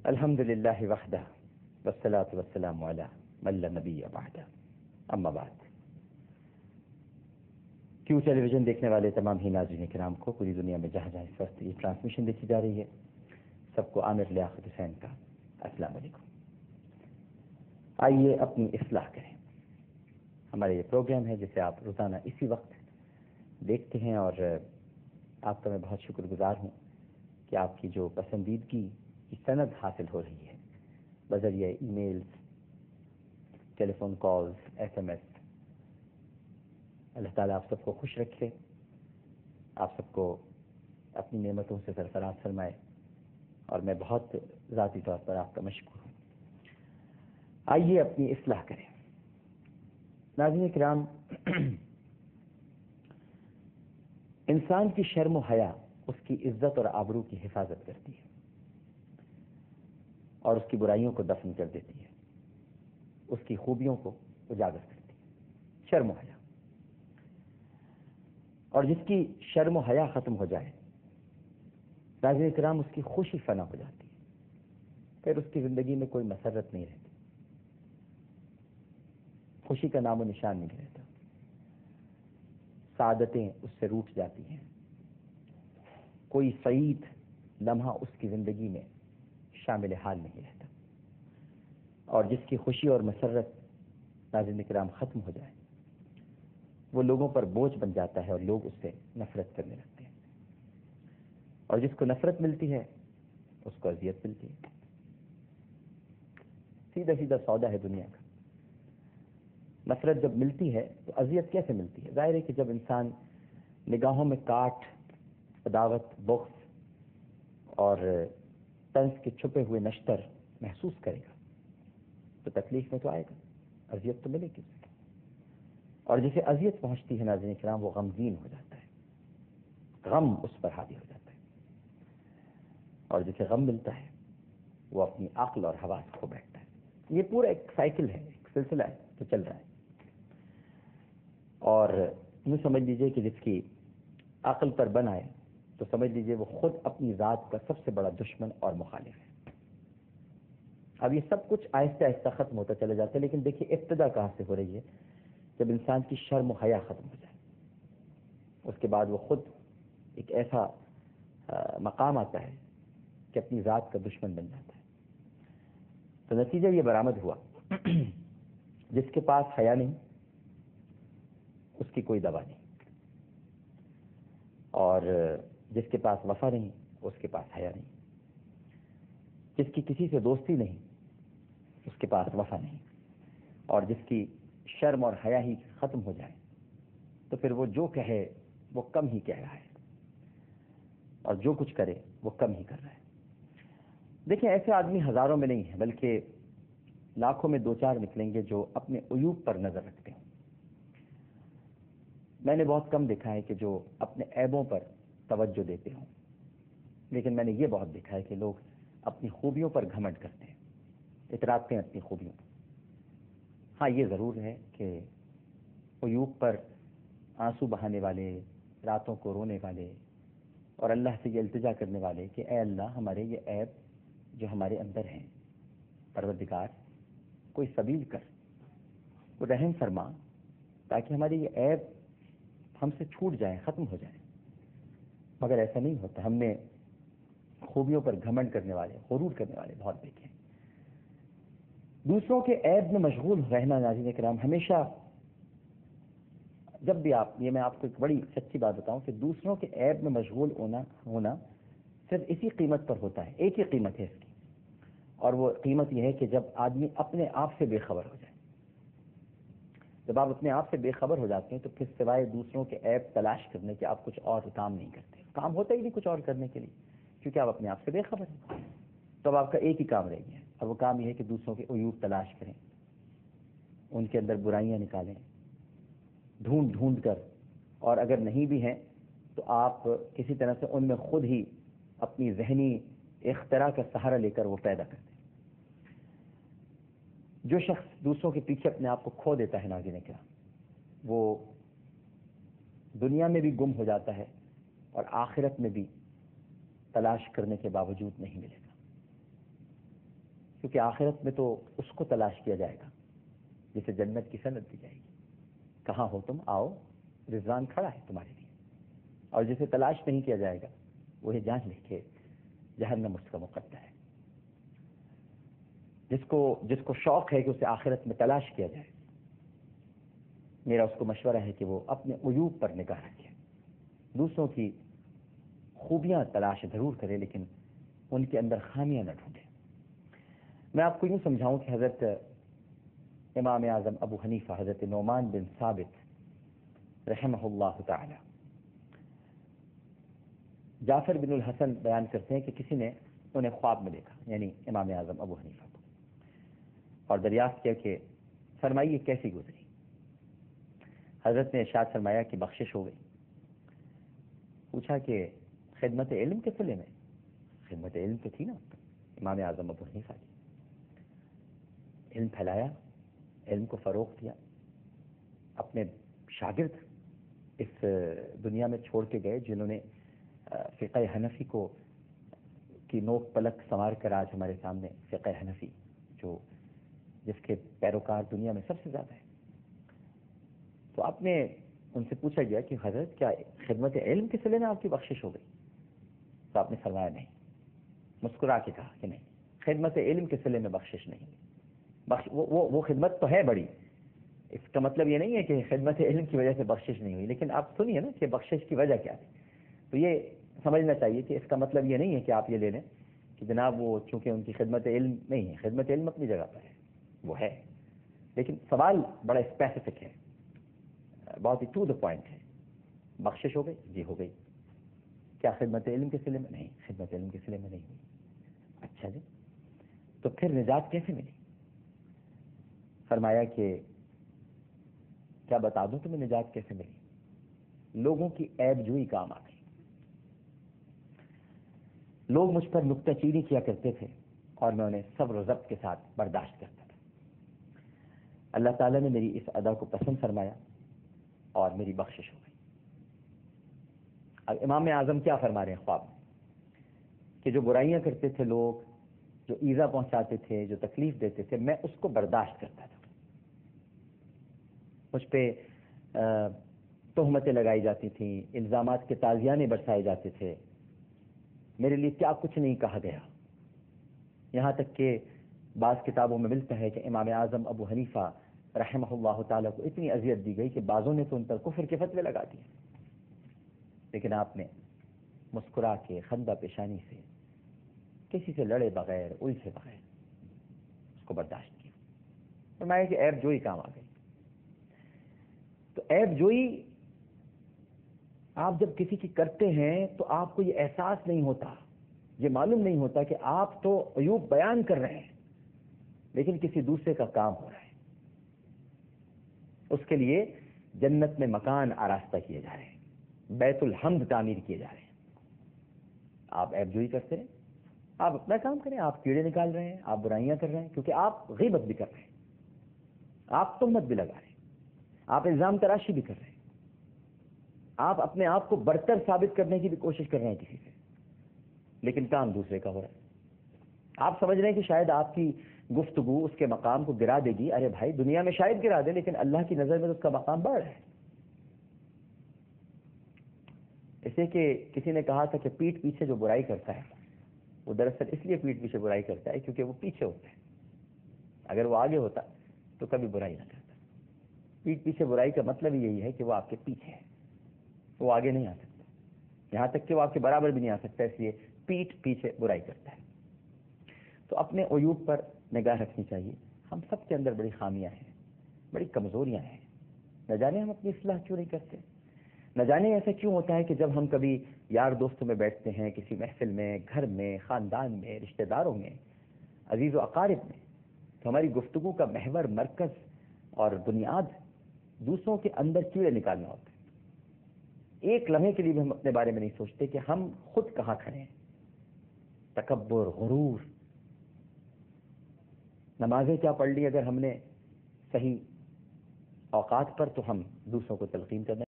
الحمد للہ وحدہ والصلاۃ والسلام علی من لا نبی بعدہ اما بعد۔ کیو ٹیلی ویژن دیکھنے والے تمام ہی ناظرین کرام کو پوری دنیا میں جہاں جہاں اس وقت یہ ٹرانسمیشن دیکھی جا رہی ہے، سب کو عامر لیاقت حسین کا السلام علیکم۔ آئیے اپنی اصلاح کریں، ہمارا یہ پروگرام ہے جسے آپ روزانہ اسی وقت دیکھتے ہیں، اور آپ کا میں بہت شکر گزار ہوں کہ آپ کی جو پسندیدگی کی سند حاصل ہو رہی ہے بذریعہ emails, telephone calls, S M S. اللہ تعالیٰ آپ سب کو خوش رکھے، آپ سب کو اپنی نعمتوں سے سرفراز فرمائے، اور میں بہت ذاتی طور پر آپ کا مشکور ہوں۔ آئیے اپنی اصلاح کریں۔ ناظرین کرام، انسان کی شرم و حیا اس کی عزت اور آبرو کی حفاظت کرتی ہے اور اس کی برائیوں کو دفن کر دیتی ہے، اس کی خوبیوں کو اجاگر کرتی ہے۔ شرم و حیا، اور جس کی شرم و حیا ختم ہو جائے ناظرین کرام، اس کی خوشی فنا ہو جاتی ہے، پھر اس کی زندگی میں کوئی مسرت نہیں رہتی، خوشی کا نام و نشان نہیں رہتا، سعادتیں اس سے روٹ جاتی ہیں، کوئی سعید لمحہ اس کی زندگی میں شامل حال نہیں رہتا، اور جس کی خوشی اور مسرت ناظرین کرام ختم ہو جائے وہ لوگوں پر بوجھ بن جاتا ہے اور لوگ اس سے نفرت کرنے لگتے ہیں، اور جس کو نفرت ملتی ہے اس کو اذیت ملتی ہے۔ سیدھا سیدھا سودا ہے دنیا کا۔ نفرت جب ملتی ہے تو اذیت کیسے ملتی ہے؟ ظاہر ہے کہ جب انسان نگاہوں میں کاٹ، عداوت، بغض اور طنز کے چھپے ہوئے نشتر محسوس کرے گا تو تکلیف میں تو آئے گا، اذیت تو ملے گی اسے، اور جسے اذیت پہنچتی ہے ناظرین کرام وہ غمگین ہو جاتا ہے، غم اس پر حاوی ہو جاتا ہے، اور جسے غم ملتا ہے وہ اپنی عقل اور حواس کھو بیٹھتا ہے۔ یہ پورا ایک سائیکل ہے، ایک سلسلہ ہے جو چل رہا ہے، اور یوں سمجھ لیجئے کہ جس کی عقل پر بن آئے تو سمجھ لیجئے وہ خود اپنی ذات کا سب سے بڑا دشمن اور مخالف ہے۔ اب یہ سب کچھ آہستہ آہستہ ختم ہوتا چلا جاتا ہے، لیکن دیکھیے ابتدا کہاں سے ہو رہی ہے؟ جب انسان کی شرم و حیا ختم ہو جائے، اس کے بعد وہ خود ایک ایسا مقام آتا ہے کہ اپنی ذات کا دشمن بن جاتا ہے۔ تو نتیجہ یہ برآمد ہوا، جس کے پاس حیا نہیں اس کی کوئی دوا نہیں، اور جس کے پاس وفا نہیں اس کے پاس حیا نہیں، جس کی کسی سے دوستی نہیں اس کے پاس وفا نہیں، اور جس کی شرم اور حیا ہی ختم ہو جائے تو پھر وہ جو کہے وہ کم ہی کہہ رہا ہے، اور جو کچھ کرے وہ کم ہی کر رہا ہے۔ دیکھیں، ایسے آدمی ہزاروں میں نہیں ہیں بلکہ لاکھوں میں دو چار نکلیں گے جو اپنے عیوب پر نظر رکھتے ہیں۔ میں نے بہت کم دیکھا ہے کہ جو اپنے عیبوں پر توجہ دیتے ہوں، لیکن میں نے یہ بہت دیکھا ہے کہ لوگ اپنی خوبیوں پر گھمنڈ کرتے ہیں، اتراتے ہیں اپنی خوبیوں پر۔ ہاں، یہ ضرور ہے کہ عیوب پر آنسو بہانے والے، راتوں کو رونے والے، اور اللہ سے یہ التجا کرنے والے کہ اے اللہ، ہمارے یہ عیب جو ہمارے اندر ہیں، پروردگار کوئی سبیل کر، کوئی رحم فرما تاکہ ہمارے یہ عیب ہم سے چھوٹ جائیں، ختم ہو جائیں۔ مگر ایسا نہیں ہوتا۔ ہم نے خوبیوں پر گھمنڈ کرنے والے، غرور کرنے والے بہت دیکھے ہیں۔ دوسروں کے عیب میں مشغول رہنا ناظرین کرام، ہمیشہ جب بھی آپ، یہ میں آپ کو ایک بڑی سچی بات بتاؤں کہ دوسروں کے عیب میں مشغول ہونا صرف اسی قیمت پر ہوتا ہے، ایک ہی قیمت ہے اس کی، اور وہ قیمت یہ ہے کہ جب آدمی اپنے آپ سے بے خبر ہو جائے۔ جب آپ اپنے آپ سے بے خبر ہو جاتے ہیں تو پھر سوائے دوسروں کے عیب تلاش کرنے کے آپ کچھ اور کام نہیں کرتے، کام ہوتا ہی نہیں کچھ اور کرنے کے لیے، کیونکہ آپ اپنے آپ سے بے خبر ہیں۔ تو اب آپ کا ایک ہی کام رہ گیا ہے، اور وہ کام یہ ہے کہ دوسروں کے عیوب تلاش کریں، ان کے اندر برائیاں نکالیں ڈھونڈ ڈھونڈ کر، اور اگر نہیں بھی ہیں تو آپ کسی طرح سے ان میں خود ہی اپنی ذہنی اختراع کا سہارا لے کر وہ پیدا کرتے ہیں۔ جو شخص دوسروں کے پیچھے اپنے آپ کو کھو دیتا ہے ناظرین کرام، وہ دنیا میں بھی گم ہو جاتا ہے اور آخرت میں بھی تلاش کرنے کے باوجود نہیں ملے گا۔ کیونکہ آخرت میں تو اس کو تلاش کیا جائے گا جسے جنت کی سند دی جائے گی. کہاں ہو تم، آؤ، رضوان کھڑا ہے تمہارے لیے. اور جسے تلاش نہیں کیا جائے گا وہ یہ جان لے کہ جہنم اس کا مقدر ہے. جس کو شوق ہے کہ اسے آخرت میں تلاش کیا جائے، میرا اس کو مشورہ ہے کہ وہ اپنے عیوب پر نگاہ رکھے. دوسروں کی خوبیاں تلاش ضرور کرے لیکن ان کے اندر خامیاں نہ ڈھونڈے. میں آپ کو یوں سمجھاؤں کہ حضرت امام اعظم ابو حنیفہ حضرت نعمان بن ثابت رحمہ اللہ تعالی، جعفر بن الحسن بیان کرتے ہیں کہ کسی نے انہیں خواب میں دیکھا، یعنی امام اعظم ابو حنیفہ کو، اور دریافت کیا کہ فرمائیے کیسی گزری. حضرت نے ارشاد فرمایا کہ بخشش ہو گئی. پوچھا کہ خدمت علم کے صلے میں؟ خدمت علم تو تھی نا امام اعظم ابو حنیفہ کی. علم پھیلایا، علم کو فروغ دیا. اپنے شاگرد اس دنیا میں چھوڑ کے گئے جنہوں نے فقہ حنفی کی نوک پلک سنوار کر آج ہمارے سامنے فقہ حنفی جس کے پیروکار دنیا میں سب سے زیادہ ہے. تو آپ نے ان سے پوچھا گیا کہ حضرت کیا خدمت علم کے صلے میں آپ کی بخشش ہو گئی؟ تو آپ نے فرمایا نہیں. مسکرا کے کہا کہ نہیں، خدمت علم کے صلے میں بخشش نہیں. وہ خدمت تو ہے بڑی، اس کا مطلب یہ نہیں ہے کہ خدمت علم کی وجہ سے بخشش نہیں ہوئی. لیکن آپ سنیے نا کہ بخشش کی وجہ کیا ہے. تو یہ سمجھنا چاہیے کہ اس کا مطلب یہ نہیں ہے کہ آپ یہ لے لیں کہ جناب وہ چونکہ ان کی خدمت علم نہیں ہے. خدمت علم اپنی جگہ پر ہے، وہ ہے، لیکن سوال بڑا اسپیسیفک ہے، بہت ہی ٹو دا پوائنٹ ہے. بخشش ہو گئی؟ جی ہو گئی. کیا خدمت علم کے صلے میں؟ نہیں، خدمت علم کے صلے میں نہیں ہوئی. اچھا جی، تو پھر نجات کیسے ملی؟ فرمایا کہ کیا بتا دوں تمہیں نجات کیسے ملی؟ لوگوں کی عیب جوئی کام آ گئی. لوگ مجھ پر نکتہ چینی کیا کرتے تھے اور میں انہیں صبر و ضبط کے ساتھ برداشت کرتا تھا. اللہ تعالیٰ نے میری اس ادا کو پسند فرمایا اور میری بخشش ہو گئی. اب امام اعظم کیا فرما رہے ہیں خواب میں کہ جو برائیاں کرتے تھے لوگ، جو ایذا پہنچاتے تھے، جو تکلیف دیتے تھے، میں اس کو برداشت کرتا تھا. مجھ پہ تہمتیں لگائی جاتی تھیں، الزامات کے تازیانے برسائے جاتے تھے، میرے لیے کیا کچھ نہیں کہا گیا. یہاں تک کہ بعض کتابوں میں ملتا ہے کہ امام اعظم ابو حنیفہ رحمہ اللہ تعالیٰ کو اتنی اذیت دی گئی کہ بعضوں نے تو ان پر کفر کے فتوے لگا دیے. لیکن آپ نے مسکرا کے خندہ پیشانی سے، کسی سے لڑے بغیر، الجھے بغیر اس کو برداشت کیا. فرمایا کہ عیب جوئی کام آ گئی. تو عیب جوئی آپ جب کسی کی کرتے ہیں تو آپ کو یہ احساس نہیں ہوتا، یہ معلوم نہیں ہوتا کہ آپ تو عیوب بیان کر رہے ہیں لیکن کسی دوسرے کا کام ہو رہا ہے. اس کے لیے جنت میں مکان آراستہ کیے جا رہے ہیں، بیت الحمد تعمیر کیے جا رہے ہیں. آپ عیب جوئی کرتے ہیں، آپ اپنا کام کریں، آپ کیڑے نکال رہے ہیں، آپ برائیاں کر رہے ہیں، کیونکہ آپ غیبت بھی کر رہے ہیں، آپ تہمت بھی لگا رہے ہیں، آپ الزام تراشی بھی کر رہے ہیں، آپ اپنے آپ کو برتر ثابت کرنے کی بھی کوشش کر رہے ہیں کسی سے، لیکن کام دوسرے کا ہو رہا ہے. آپ سمجھ رہے ہیں کہ شاید آپ کی گفتگو اس کے مقام کو گرا دے گی. ارے بھائی، دنیا میں شاید گرا دے لیکن اللہ کی نظر میں تو اس کا مقام بڑھ رہا ہے. اسے کہ کسی نے کہا تھا کہ پیٹھ پیچھے جو برائی کرتا ہے وہ دراصل اس لیے پیٹھ پیچھے برائی کرتا ہے کیونکہ وہ پیچھے ہوتا ہے. اگر وہ آگے ہوتا تو کبھی برائی نہ کرتا. پیٹھ پیچھے برائی کا مطلب یہی ہے کہ وہ آپ کے پیچھے ہے، وہ آگے نہیں آ سکتا، یہاں تک کہ وہ آپ کے برابر بھی نہیں آ سکتا، اس لیے پیٹھ پیچھے برائی کرتا ہے. تو اپنے عیوب پر نگاہ رکھنی چاہیے. ہم سب کے اندر بڑی خامیاں ہیں، بڑی کمزوریاں ہیں. نہ جانے ہم اپنی اصلاح کیوں نہیں کرتے، نہ جانے ایسا کیوں ہوتا ہے کہ جب ہم کبھی یار دوستوں میں بیٹھتے ہیں، کسی محفل میں، گھر میں، خاندان میں، رشتہ داروں میں، عزیز و اقارب میں، تو ہماری گفتگو کا محور، مرکز اور بنیاد دوسروں کے اندر کیڑے نکالنا ہوتا ہے. ایک لمحے کے لیے بھی ہم اپنے بارے میں نہیں سوچتے کہ ہم خود کہاں کھڑے ہیں. تکبر، غرور. نمازیں کیا پڑھ لی اگر ہم نے صحیح اوقات پر، تو ہم دوسروں کو تلقین کرنا